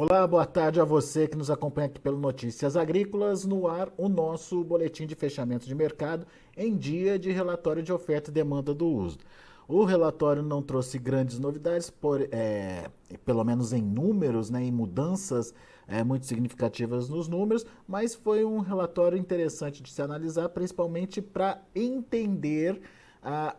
Olá, boa tarde a você que nos acompanha aqui pelo Notícias Agrícolas, no ar o nosso boletim de fechamento de mercado em dia de relatório de oferta e demanda do uso. O relatório não trouxe grandes novidades, pelo menos em números, né, em mudanças muito significativas nos números, mas foi um relatório interessante de se analisar, principalmente para entender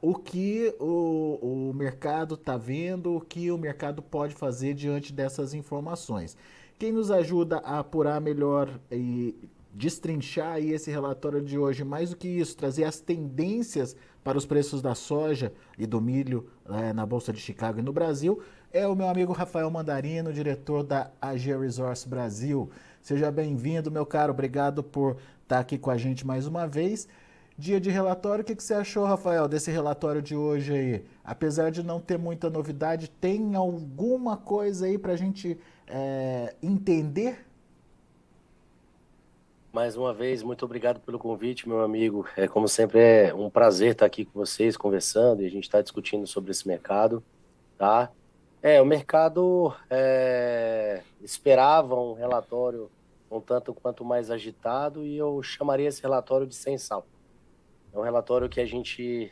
o que o mercado está vendo, o que o mercado pode fazer diante dessas informações. Quem nos ajuda a apurar melhor e destrinchar aí esse relatório de hoje, mais do que isso, trazer as tendências para os preços da soja e do milho na Bolsa de Chicago e no Brasil, é o meu amigo Rafael Mandarino, diretor da AG Resource Brasil. Seja bem-vindo, meu caro. Obrigado por estar aqui com a gente mais uma vez. Dia de relatório, o que você achou, Rafael, desse relatório de hoje aí? Apesar de não ter muita novidade, tem alguma coisa aí para a gente entender? Mais uma vez, muito obrigado pelo convite, meu amigo. Como sempre, é um prazer estar aqui com vocês conversando e a gente está discutindo sobre esse mercado, tá? O mercado esperava um relatório um tanto quanto mais agitado e eu chamaria esse relatório de sem sal. É um relatório que a gente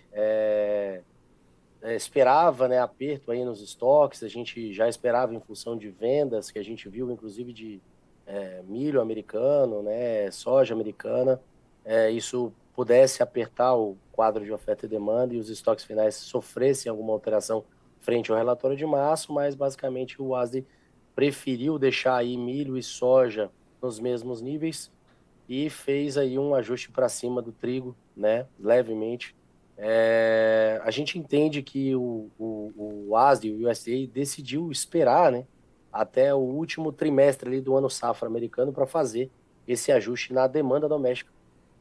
esperava, né, aperto aí nos estoques, a gente já esperava em função de vendas que a gente viu, inclusive de milho americano, né, soja americana, isso pudesse apertar o quadro de oferta e demanda e os estoques finais sofressem alguma alteração frente ao relatório de março, mas basicamente o ASDE preferiu deixar aí milho e soja nos mesmos níveis e fez aí um ajuste para cima do trigo, né, levemente. A gente entende que o ASDE, o USDA, decidiu esperar, né, até o último trimestre ali do ano safra americano para fazer esse ajuste na demanda doméstica,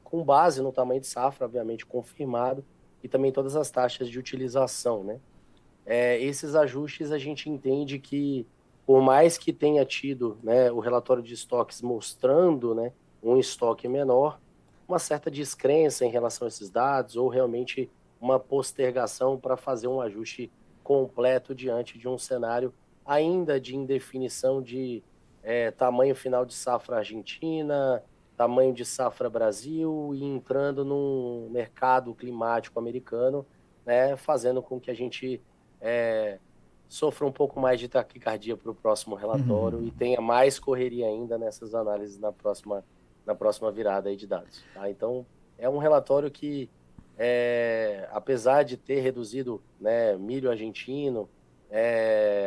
com base no tamanho de safra, obviamente confirmado, e também todas as taxas de utilização, né? Esses ajustes a gente entende que, por mais que tenha tido, né, o relatório de estoques mostrando, né, um estoque menor, uma certa descrença em relação a esses dados ou realmente uma postergação para fazer um ajuste completo diante de um cenário ainda de indefinição de tamanho final de safra Argentina, tamanho de safra Brasil e entrando num mercado climático americano, né, fazendo com que a gente é, sofra um pouco mais de taquicardia para o próximo relatório e tenha mais correria ainda nessas análises na próxima virada aí de dados. Tá? Então, é um relatório que, apesar de ter reduzido, né, milho argentino,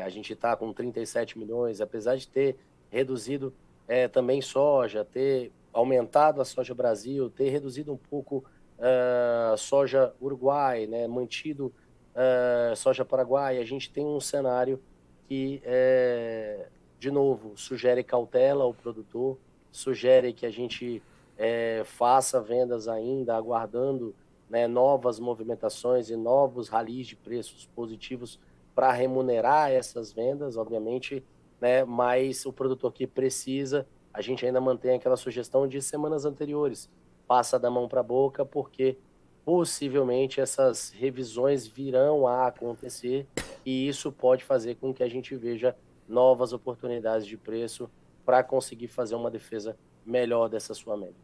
a gente está com 37 milhões, apesar de ter reduzido também soja, ter aumentado a soja Brasil, ter reduzido um pouco a soja Uruguai, né, mantido soja paraguaia, a gente tem um cenário que, de novo, sugere cautela ao produtor, sugere que a gente faça vendas ainda, aguardando, né, novas movimentações e novos ralis de preços positivos para remunerar essas vendas, obviamente, né, mas o produtor que precisa, a gente ainda mantém aquela sugestão de semanas anteriores, passa da mão para a boca, porque possivelmente essas revisões virão a acontecer e isso pode fazer com que a gente veja novas oportunidades de preço para conseguir fazer uma defesa melhor dessa sua média.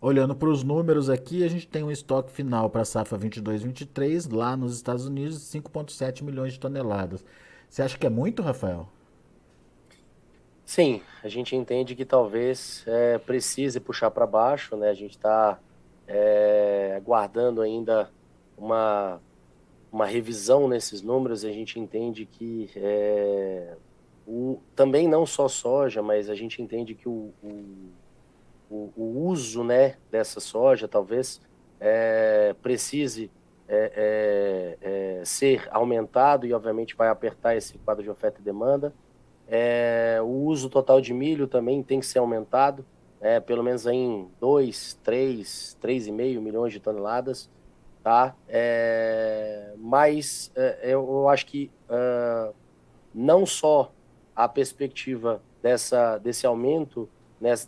Olhando para os números aqui, a gente tem um estoque final para a safra 22-23 lá nos Estados Unidos, 5,7 milhões de toneladas. Você acha que é muito, Rafael? Sim, a gente entende que talvez precise puxar para baixo, né? A gente está aguardando ainda uma, uma revisão nesses números. A gente entende que também não só soja, mas a gente entende que o uso, né, dessa soja talvez precise ser aumentado e obviamente vai apertar esse quadro de oferta e demanda. O uso total de milho também tem que ser aumentado, pelo menos aí em 3,5 milhões de toneladas, tá? Mas eu acho que não só a perspectiva desse aumento,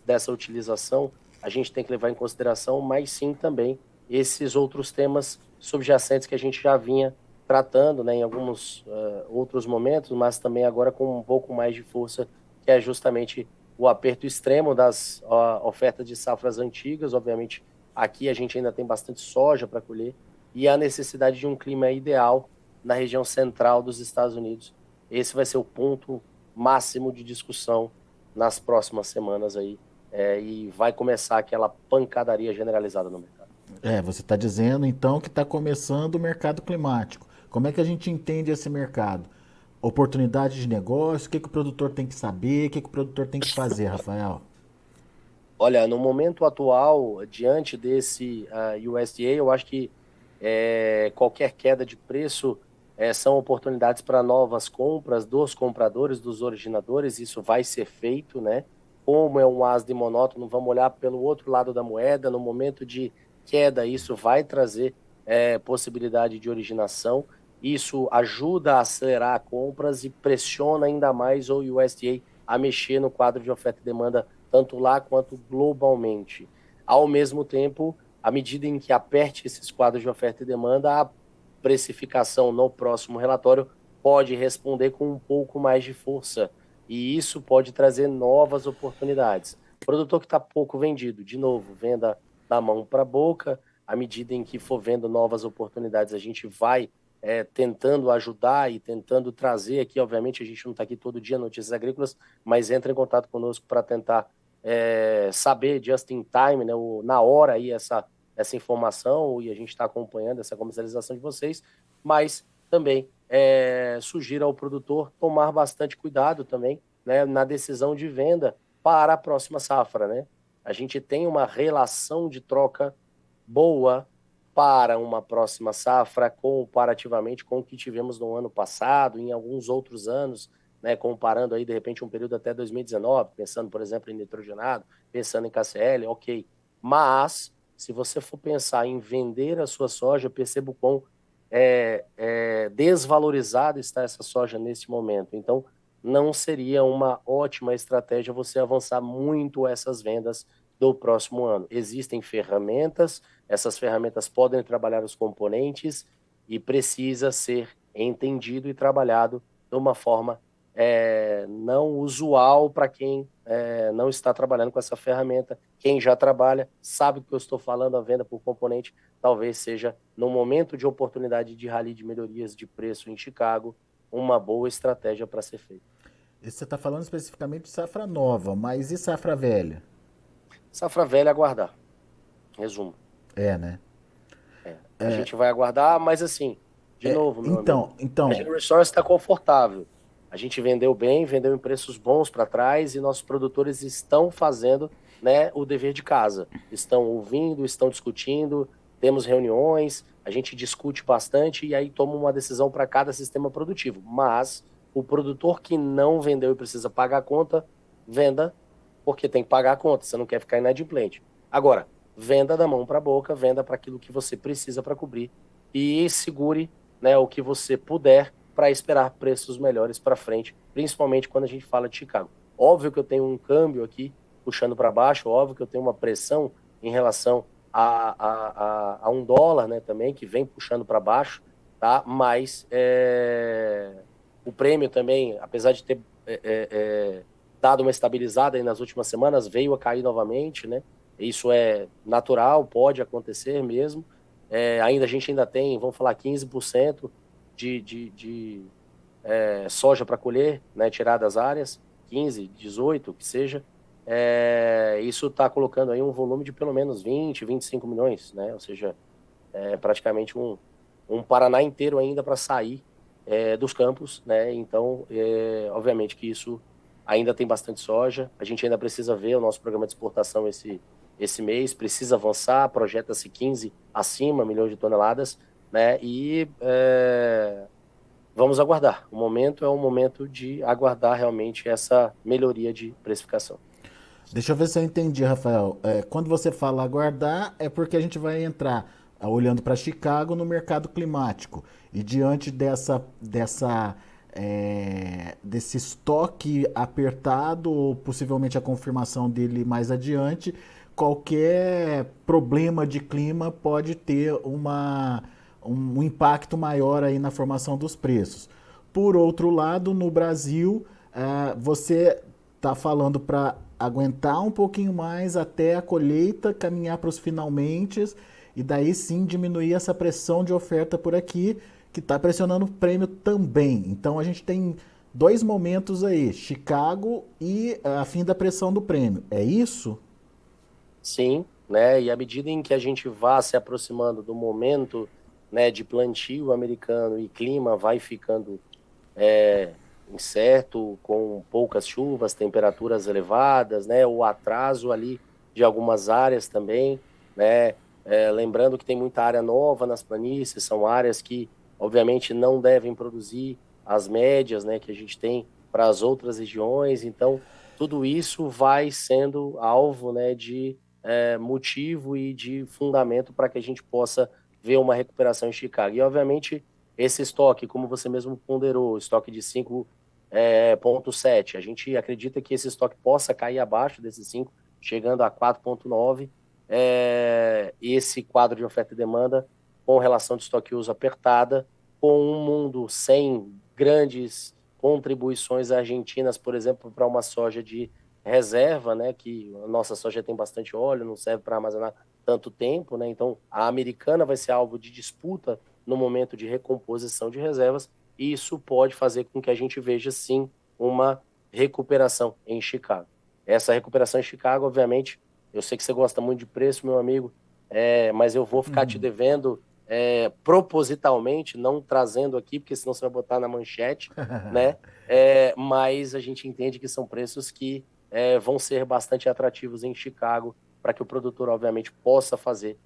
dessa utilização, a gente tem que levar em consideração, mas sim também esses outros temas subjacentes que a gente já vinha tratando, né, em alguns outros momentos, mas também agora com um pouco mais de força que é justamente o aperto extremo das ofertas de safras antigas. Obviamente, aqui a gente ainda tem bastante soja para colher, e a necessidade de um clima ideal na região central dos Estados Unidos. Esse vai ser o ponto máximo de discussão nas próximas semanas aí, e vai começar aquela pancadaria generalizada no mercado. Você está dizendo então que está começando o mercado climático. Como é que a gente entende esse mercado? Oportunidade de negócio, o que, que o produtor tem que saber, o que, que o produtor tem que fazer, Rafael? Olha, no momento atual, diante desse USDA, eu acho que qualquer queda de preço são oportunidades para novas compras dos compradores, dos originadores. Isso vai ser feito, né? Como é um ASD monótono, vamos olhar pelo outro lado da moeda. No momento de queda, isso vai trazer possibilidade de originação. Isso ajuda a acelerar compras e pressiona ainda mais o USDA a mexer no quadro de oferta e demanda, tanto lá quanto globalmente. Ao mesmo tempo, à medida em que aperte esses quadros de oferta e demanda, a precificação no próximo relatório pode responder com um pouco mais de força, e isso pode trazer novas oportunidades. Produtor que está pouco vendido, de novo, venda da mão para a boca. À medida em que for vendo novas oportunidades, a gente vai tentando ajudar e tentando trazer aqui. Obviamente, a gente não está aqui todo dia, Notícias Agrícolas, mas entra em contato conosco para tentar saber just in time, né, na hora aí essa informação, e a gente está acompanhando essa comercialização de vocês, mas também sugiro ao produtor tomar bastante cuidado também, né, na decisão de venda para a próxima safra, né? A gente tem uma relação de troca boa para uma próxima safra comparativamente com o que tivemos no ano passado, em alguns outros anos, né, comparando aí de repente um período até 2019, pensando, por exemplo, em nitrogenado, pensando em KCl, ok. Mas, se você for pensar em vender a sua soja, perceba o quão desvalorizada está essa soja nesse momento. Então, não seria uma ótima estratégia você avançar muito essas vendas do próximo ano. Existem ferramentas, essas ferramentas podem trabalhar os componentes, e precisa ser entendido e trabalhado de uma forma não usual para quem não está trabalhando com essa ferramenta. Quem já trabalha sabe do que eu estou falando. A venda por componente talvez seja, no momento de oportunidade de rally de melhorias de preço em Chicago, uma boa estratégia para ser feita. Você está falando especificamente de safra nova, mas e safra velha? Safra velha, aguardar. Resumo. Né? A gente vai aguardar, mas assim, de novo, meu amigo, a Então, GeneResource está confortável. A gente vendeu bem, vendeu em preços bons para trás, e nossos produtores estão fazendo, né, o dever de casa. Estão ouvindo, estão discutindo, temos reuniões, a gente discute bastante e aí toma uma decisão para cada sistema produtivo. Mas o produtor que não vendeu e precisa pagar a conta, venda, porque tem que pagar a conta, você não quer ficar inadimplente. Agora, venda da mão para a boca, venda para aquilo que você precisa para cobrir, e segure, né, o que você puder para esperar preços melhores para frente, principalmente quando a gente fala de Chicago. Óbvio que eu tenho um câmbio aqui puxando para baixo, óbvio que eu tenho uma pressão em relação a um dólar, né, também, que vem puxando para baixo, tá? Mas o prêmio também, apesar de ter dado uma estabilizada aí nas últimas semanas, veio a cair novamente, né? Isso é natural, pode acontecer mesmo. A gente ainda tem, vamos falar, 15% de soja para colher, né, tirar das áreas, 15, 18, que seja. Isso está colocando aí um volume de pelo menos 20, 25 milhões, né? Ou seja, praticamente um Paraná inteiro ainda para sair dos campos, né? Então, obviamente que isso ainda tem bastante soja. A gente ainda precisa ver o nosso programa de exportação esse mês, precisa avançar, projeta-se 15 acima, milhões de toneladas, né? E vamos aguardar. O momento é um momento de aguardar realmente essa melhoria de precificação. deixa eu ver se eu entendi, Rafael. Quando você fala aguardar, é porque a gente vai entrar, olhando para Chicago, no mercado climático. E diante desse estoque apertado, ou possivelmente a confirmação dele mais adiante, qualquer problema de clima pode ter um impacto maior aí na formação dos preços. Por outro lado, no Brasil, você tá falando para aguentar um pouquinho mais até a colheita caminhar para os finalmente e daí sim diminuir essa pressão de oferta por aqui, que está pressionando o prêmio também. Então a gente tem dois momentos aí, Chicago e a fim da pressão do prêmio. É isso? Sim, né? E à medida em que a gente vá se aproximando do momento, né, de plantio americano e clima vai ficando incerto, com poucas chuvas, temperaturas elevadas, né? O atraso ali de algumas áreas também, né? Lembrando que tem muita área nova nas planícies, são áreas que, obviamente, não devem produzir as médias, né, que a gente tem para as outras regiões. Então, tudo isso vai sendo alvo, né, de motivo e de fundamento para que a gente possa ver uma recuperação em Chicago. E, obviamente, esse estoque, como você mesmo ponderou, estoque de 5,7, a gente acredita que esse estoque possa cair abaixo desses 5, chegando a 4,9. Esse quadro de oferta e demanda, com relação de estoque uso apertada, com um mundo sem grandes contribuições argentinas, por exemplo, para uma soja de reserva, né, que a nossa soja tem bastante óleo, não serve para armazenar tanto tempo, né? Então a americana vai ser alvo de disputa no momento de recomposição de reservas, e isso pode fazer com que a gente veja sim uma recuperação em Chicago. Essa recuperação em Chicago, obviamente, eu sei que você gosta muito de preço, meu amigo, mas eu vou ficar te devendo propositalmente, não trazendo aqui, porque senão você vai botar na manchete, né? Mas a gente entende que são preços que vão ser bastante atrativos em Chicago para que o produtor, obviamente, possa fazer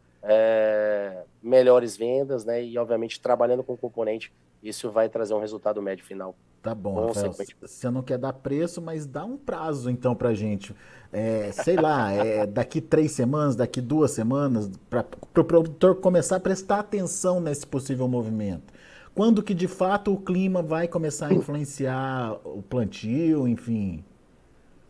melhores vendas, né? E, obviamente, trabalhando com componente, isso vai trazer um resultado médio final, Tá bom, Rafael. consequentemente. Você não quer dar preço, mas dá um prazo então pra gente. Sei lá, daqui 3 semanas, daqui 2 semanas, para o produtor começar a prestar atenção nesse possível movimento. Quando que de fato o clima vai começar a influenciar o plantio, enfim.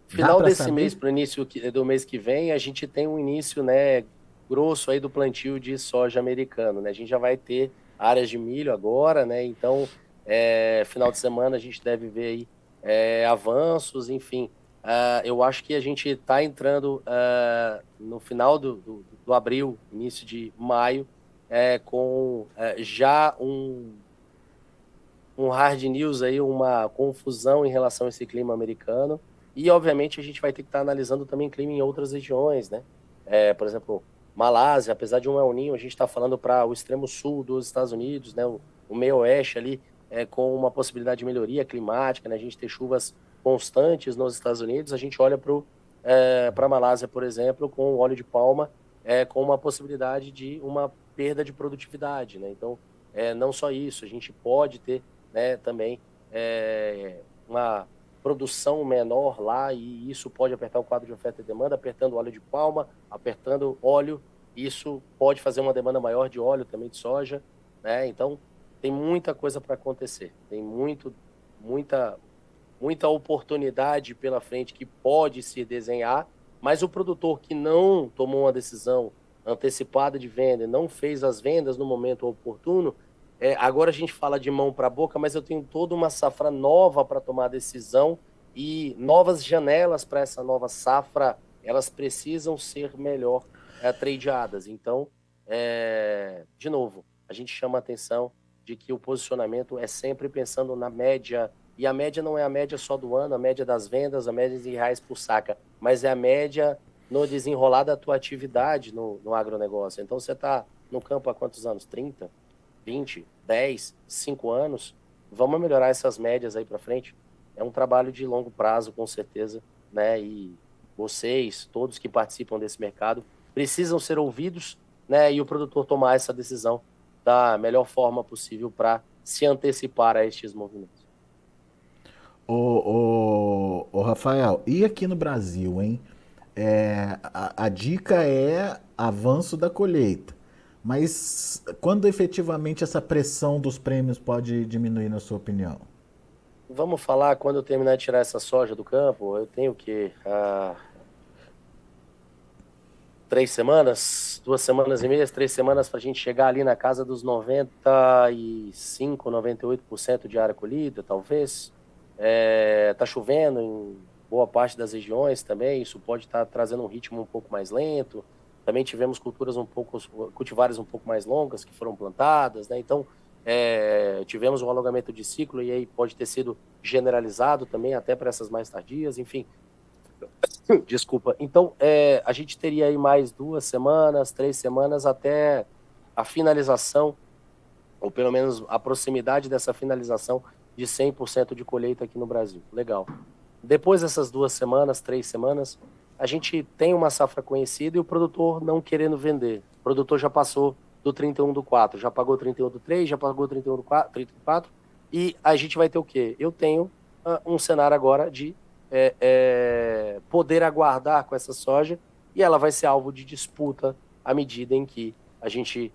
Dá Final para desse mês saber? para o início do mês que vem, a gente tem um início, né, grosso aí do plantio de soja americano, né? A gente já vai ter áreas de milho agora, né? Então, final de semana a gente deve ver aí avanços, enfim. Eu acho que a gente está entrando no final do abril, início de maio, com já um hard news aí, uma confusão em relação a esse clima americano. E, obviamente, a gente vai ter que estar analisando também clima em outras regiões, né? Por exemplo, Malásia, apesar de um El Niño, a gente está falando para o extremo sul dos Estados Unidos, né? O meio oeste ali, com uma possibilidade de melhoria climática, né? A gente ter chuvas constantes nos Estados Unidos, a gente olha para a Malásia, por exemplo, com óleo de palma, com uma possibilidade de uma perda de produtividade, né? Então, não só isso, a gente pode ter, né, também uma produção menor lá, e isso pode apertar o quadro de oferta e demanda, apertando óleo de palma, apertando óleo, isso pode fazer uma demanda maior de óleo também de soja, né? Então tem muita coisa para acontecer, tem muita, muita oportunidade pela frente que pode se desenhar, mas o produtor que não tomou uma decisão antecipada de venda, não fez as vendas no momento oportuno, agora a gente fala de mão para a boca, mas eu tenho toda uma safra nova para tomar decisão e novas janelas para essa nova safra, elas precisam ser melhor tradeadas. Então, de novo, a gente chama a atenção de que o posicionamento é sempre pensando na média, e a média não é a média só do ano, a média das vendas, a média de reais por saca, mas é a média no desenrolar da tua atividade no agronegócio. Então, você está no campo há quantos anos? 30? 20, 10, 5 anos, vamos melhorar essas médias aí para frente. É um trabalho de longo prazo, com certeza, né? E vocês, todos que participam desse mercado, precisam ser ouvidos, né? E o produtor tomar essa decisão da melhor forma possível para se antecipar a estes movimentos. Ô, Rafael, e aqui no Brasil, hein? A dica é avanço da colheita. Mas quando efetivamente essa pressão dos prêmios pode diminuir, na sua opinião? Vamos falar quando eu terminar de tirar essa soja do campo, eu tenho que 3 semanas, 2 semanas e meia, 3 semanas para a gente chegar ali na casa dos 95, 98% de área colhida, talvez. Tá chovendo em boa parte das regiões também, isso pode estar trazendo um ritmo um pouco mais lento. Também tivemos cultivares um pouco mais longas que foram plantadas, né? Então, tivemos um alongamento de ciclo e aí pode ter sido generalizado também até para essas mais tardias, enfim. Desculpa. Então, a gente teria aí mais 2 semanas, 3 semanas até a finalização, ou pelo menos a proximidade dessa finalização de 100% de colheita aqui no Brasil. Legal. Depois dessas 2 semanas, 3 semanas, a gente tem uma safra conhecida e o produtor não querendo vender. O produtor já passou do 31/4, já pagou 31/3, já pagou 31/4, e a gente vai ter o quê? Eu tenho um cenário agora de poder aguardar com essa soja e ela vai ser alvo de disputa à medida em que a gente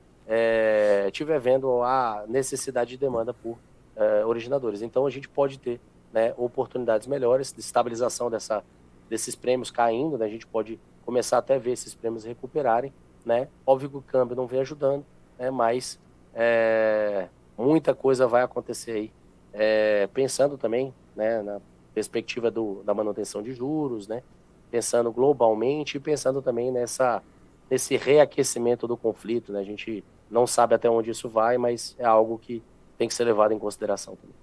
estiver vendo a necessidade de demanda por originadores. Então a gente pode ter, né, oportunidades melhores de estabilização desses prêmios caindo, né? A gente pode começar até a ver esses prêmios recuperarem, né? Óbvio que o câmbio não vem ajudando, né? Mas muita coisa vai acontecer aí, pensando também, né, na perspectiva da manutenção de juros, né? Pensando globalmente e pensando também nesse reaquecimento do conflito, né? A gente não sabe até onde isso vai, mas é algo que tem que ser levado em consideração também.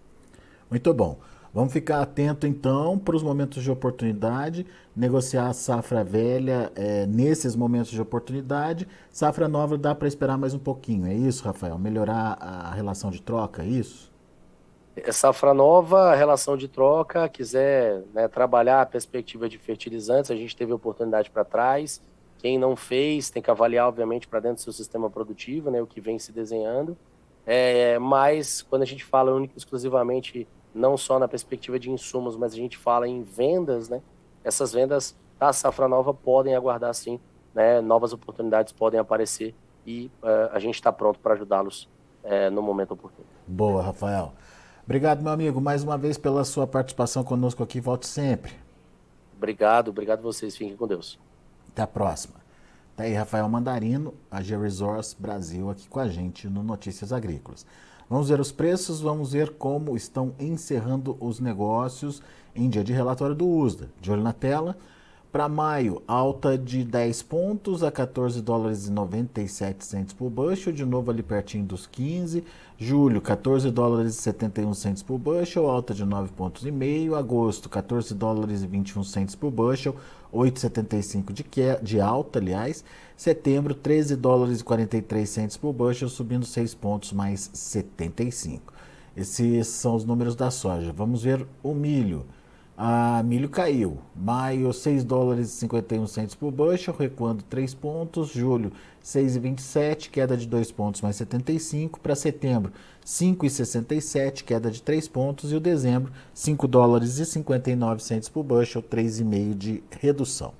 Muito bom. Vamos ficar atento então para os momentos de oportunidade, negociar a safra velha nesses momentos de oportunidade. Safra nova dá para esperar mais um pouquinho, é isso, Rafael? Melhorar a relação de troca, é isso? Safra nova, relação de troca, quiser, né, trabalhar a perspectiva de fertilizantes, a gente teve oportunidade para trás. Quem não fez tem que avaliar, obviamente, para dentro do seu sistema produtivo, né, o que vem se desenhando. Mas quando a gente fala única e exclusivamente, não só na perspectiva de insumos, mas a gente fala em vendas, né, essas vendas da safra nova podem aguardar sim, né, novas oportunidades podem aparecer e a gente está pronto para ajudá-los no momento oportuno. Boa, Rafael. Obrigado, meu amigo, mais uma vez pela sua participação conosco aqui. Volte sempre. Obrigado vocês. Fiquem com Deus. Até a próxima. Tá aí Rafael Mandarino, a G-Resource Brasil, aqui com a gente no Notícias Agrícolas. Vamos ver os preços, vamos ver como estão encerrando os negócios em dia de relatório do USDA. De olho na tela. Para maio, alta de 10 pontos a 14 dólares e 97 centes por bushel, de novo ali pertinho dos 15. Julho, 14 dólares e 71 centes por bushel, alta de 9 pontos e meio. Agosto, 14 dólares e 21 centes por bushel, 8,75 de alta, aliás. Setembro, 13 dólares e 43 centes por bushel, subindo 6 pontos mais 75. Esses são os números da soja. Vamos ver o milho. Milho caiu. Maio, 6 dólares e 51 centes por bushel, recuando 3 pontos. Julho, 6,27, queda de 2 pontos mais 75. Para setembro, 5,67, queda de 3 pontos. E o dezembro, 5 dólares e 59 centes por bushel, 3,5 de redução.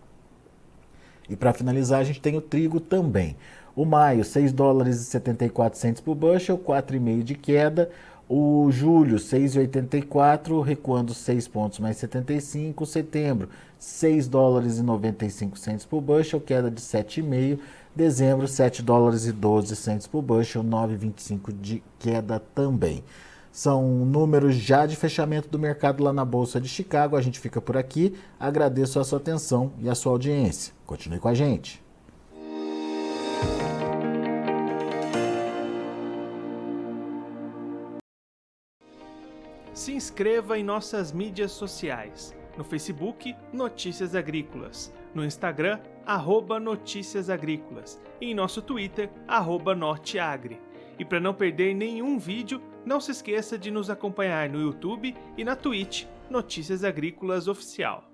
E para finalizar, a gente tem o trigo também. O maio, 6 dólares e 74 centes por bushel, 4,5 de queda. O julho, 6,84, recuando 6 pontos mais 75. Setembro, 6 dólares e 95 centes por bushel, queda de 7,5. Dezembro, 7 dólares e 12 centes por bushel, 9,25 de queda também. São números já de fechamento do mercado lá na Bolsa de Chicago. A gente fica por aqui. Agradeço a sua atenção e a sua audiência. Continue com a gente. Se inscreva em nossas mídias sociais. No Facebook, Notícias Agrícolas. No Instagram, @Notícias Agrícolas. E em nosso Twitter, @Norteagri. E para não perder nenhum vídeo, não se esqueça de nos acompanhar no YouTube e na Twitch, Notícias Agrícolas Oficial.